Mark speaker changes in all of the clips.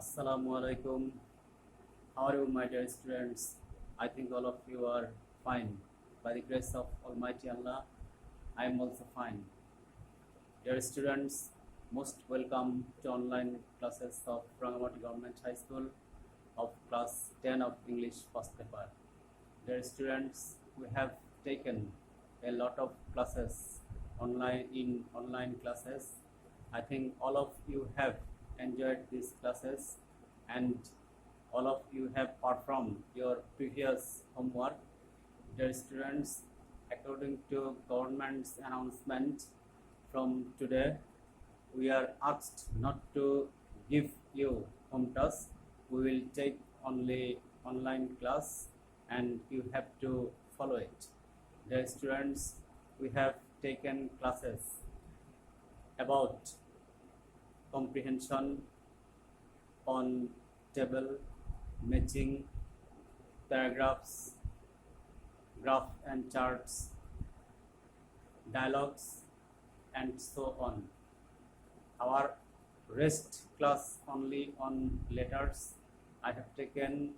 Speaker 1: Assalamu alaikum. How are you, my dear students? I think all of you are fine. By the grace of Almighty Allah, I am also fine. Dear students, most welcome to online classes of Rangamati Govt.High School of class 10 of English first paper. Dear students, we have taken a lot of classes online classes. I think all of you have enjoyed these classes and all of you have performed your previous homework. Dear students, according to government's announcement, from today we are asked not to give you home task. We will take only online class and you have to follow it. Dear students, we have taken classes about comprehension on table, matching, paragraphs, graph and charts, dialogues, and so on. Our rest class only on letters. I have taken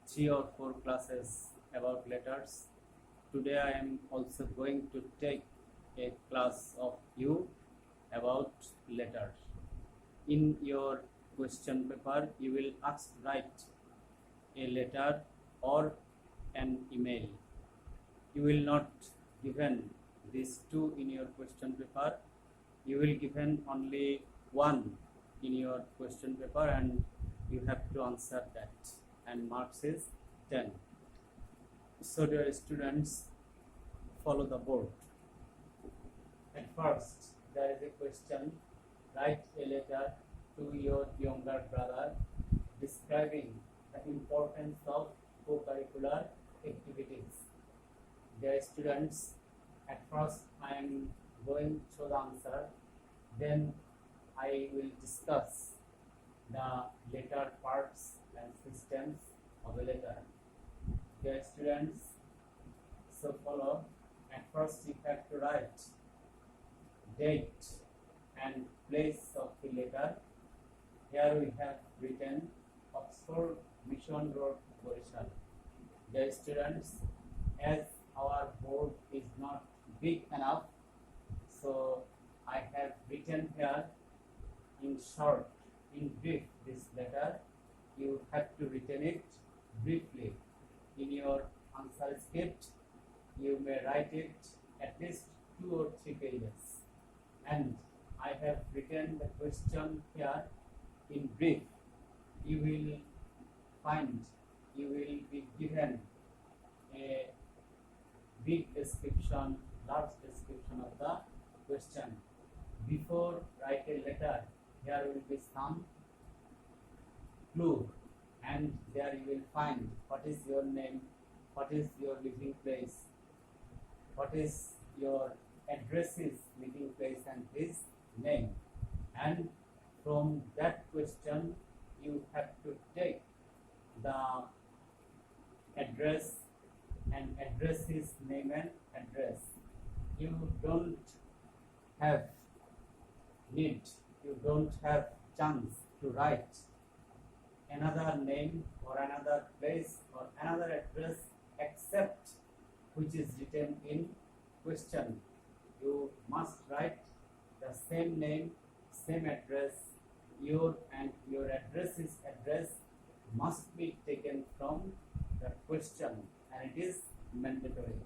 Speaker 1: 3 or 4 classes about letters. Today I am also going to take a class of you about letters. In your question paper, you will ask write a letter or an email. You will not given these 2 in your question paper. You will given only 1 in your question paper and you have to answer that, and marks is 10. So dear students, follow the board. At first, there is a question: write a letter to your younger brother describing the importance of co-curricular activities. Dear students, at first I am going through the answer, then I will discuss the letter parts and systems of a letter. Dear students, so follow. At first you have to write date and place of the letter. Here we have written Oxford Mission Road, Borishal. Dear students, as our board is not big enough, so I have written here in short, in brief, this letter. You have to written it briefly. In your answer script, you may write it at least 2 or 3 pages. And I have written the question here in brief. You will be given a big description, large description of the question. Before write a letter, there will be some clue, and there you will find what is your name, what is your living place, what is your addresses, living place and his name, and from that question you have to take the address and address his name and address. You don't have chance to write another name or another place or another address except which is written in question. You must write the same name, same address. Your address's address must be taken from the question, and it is mandatory.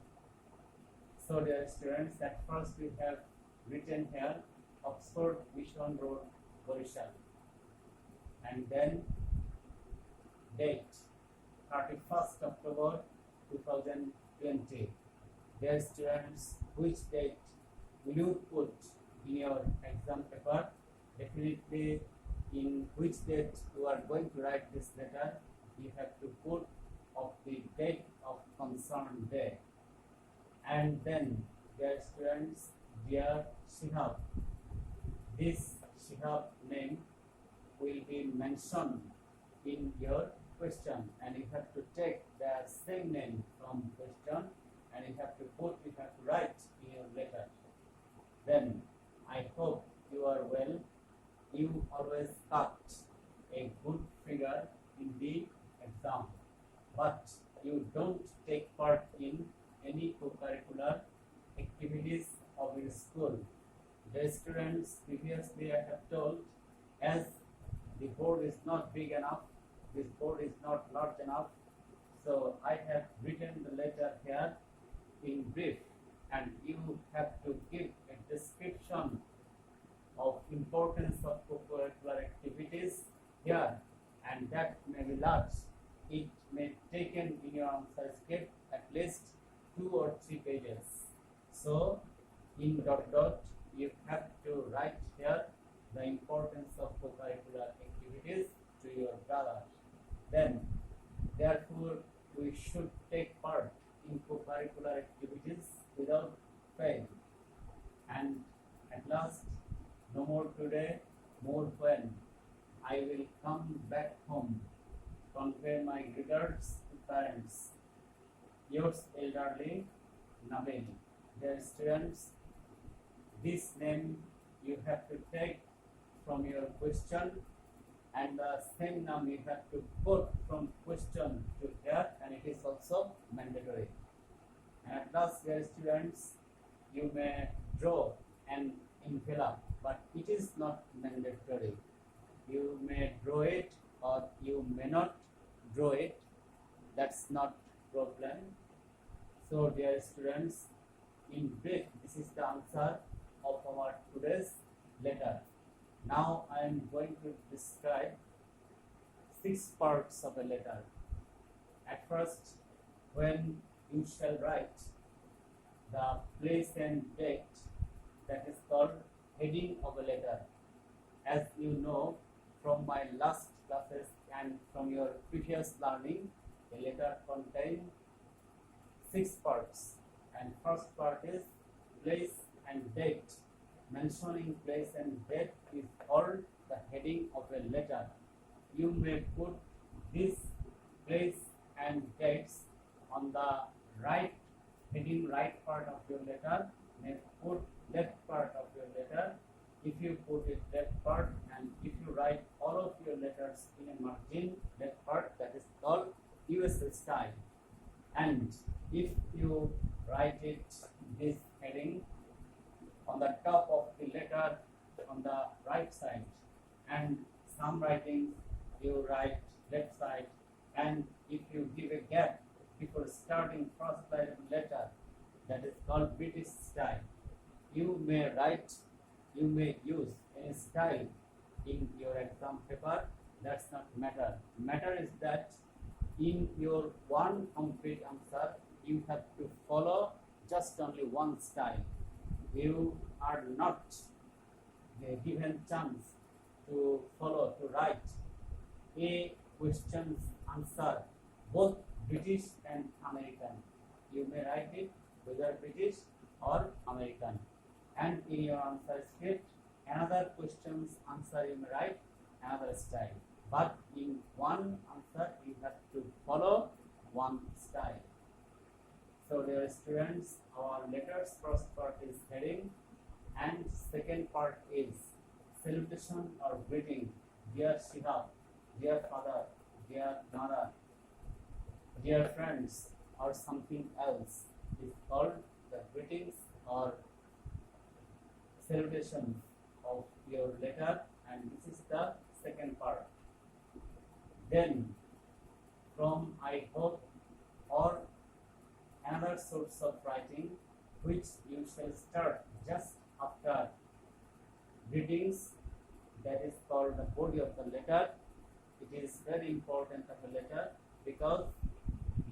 Speaker 1: So dear students, at first we have written here Oxford Mission Road, Borishal, and then date 31st October 2020. Dear students, which date will you put in your exam paper? Definitely, in which date you are going to write this letter, you have to put of the date of concerned day. And then, dear students, dear Shihab, this Shihab name will be mentioned in your question, and you have to take the same name from question, and you have to write in your letter. Then I hope you are well. You always cut a good figure in the exam, but you don't take part in any co-curricular activities of your school. The students previously I have told, as the board is not big enough, this board is not large enough, so I have written the letter here in brief, and you have to give a description of importance of co-curricular activities here, and that may be large. It may taken in your answer script at least 2 or 3 pages. So in dot dot you have to write here the importance of co-curricular activities to your brother. Then therefore we should take part in co-curricular activities without fail. And at last, no more today, more when I will come back home, convey my regards to parents. Yours elderly, Nabil. Dear students, this name you have to take from your question, and the same name you have to put from question to here, and it is also mandatory. And at last, dear students, you may draw an envelope, but it is not mandatory. You may draw it or you may not draw it. That's not problem. So dear students, in brief, this is the answer of our today's letter. Now I am going to describe 6 parts of a letter. At first, when you shall write the place and date, that is called heading of a letter. As you know from my last classes and from your previous learning, a letter contains 6 parts, and first part is place and date. Mentioning place and date is called the heading of a letter. You may put this place and dates on the right heading, right part of your letter, may put left part of your letter. If you put it left part, and if you write all of your letters in a margin left part, that is called US style. And if you write it this heading on the top of the letter on the right side, and some writings you write left side, and if you give a gap before starting first line of letter, that is called British style. You may write, you may use any style in your exam paper. That's not matter. Matter is that in your one complete answer, you have to follow just only one style. You are not given chance to follow, to write a question's answer, both British and American. You may write it whether British or American. And in your answer script, another question's answer you may write another style. But in one answer, you have to follow one style. So dear students, our letters first part is heading, and second part is salutation or greeting. Dear Shihab, dear father, dear mother, dear friends, or something else is called the greetings or salutation of your letter, and this is the second part. Then from I hope or another source of writing which you shall start just after greetings, that is called the body of the letter. It is very important of a letter because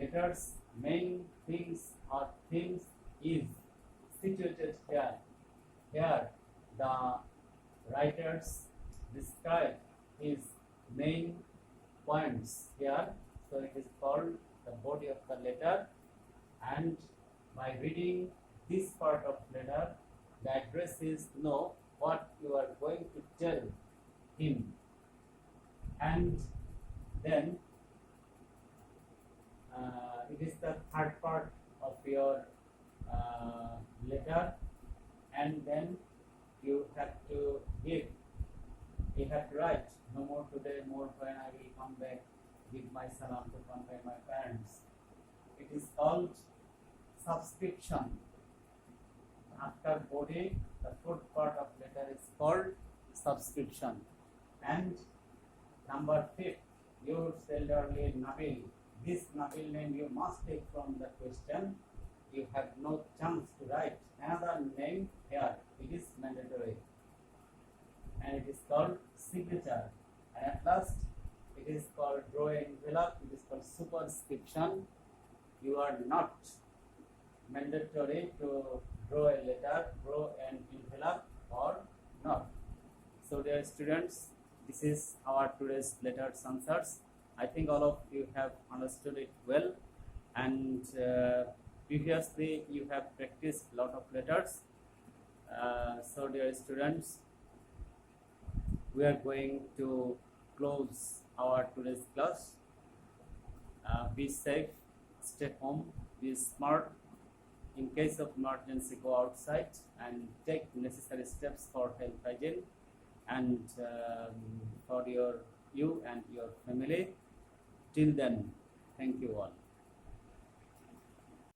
Speaker 1: letters main things or themes is situated here. Here the writers describe his main points here, so it is called the body of the letter. And by reading this part of letter, the addressees know what you are going to tell him. And then it is the third part of your letter, and then you have to give You have to write, no more today, more when I will come back, give my salam to convey my parents. It is called subscription. After body, the fourth part of letter is called subscription. And number 5, yours elderly Nabil. This Nabil name you must take from the question. You have no chance to write another name here. It is mandatory. And it is called signature. And at last, it is called draw envelope. It is called superscription. You are not mandatory to draw a letter, draw an envelope or not. So dear students, this is our today's letters answers. I think all of you have understood it well, and previously you have practiced a lot of letters. So dear students, we are going to close our today's class. Be safe, stay home, be smart. In case of emergency, go outside and take necessary steps for health hygiene and for you and your family. Till then, thank you all.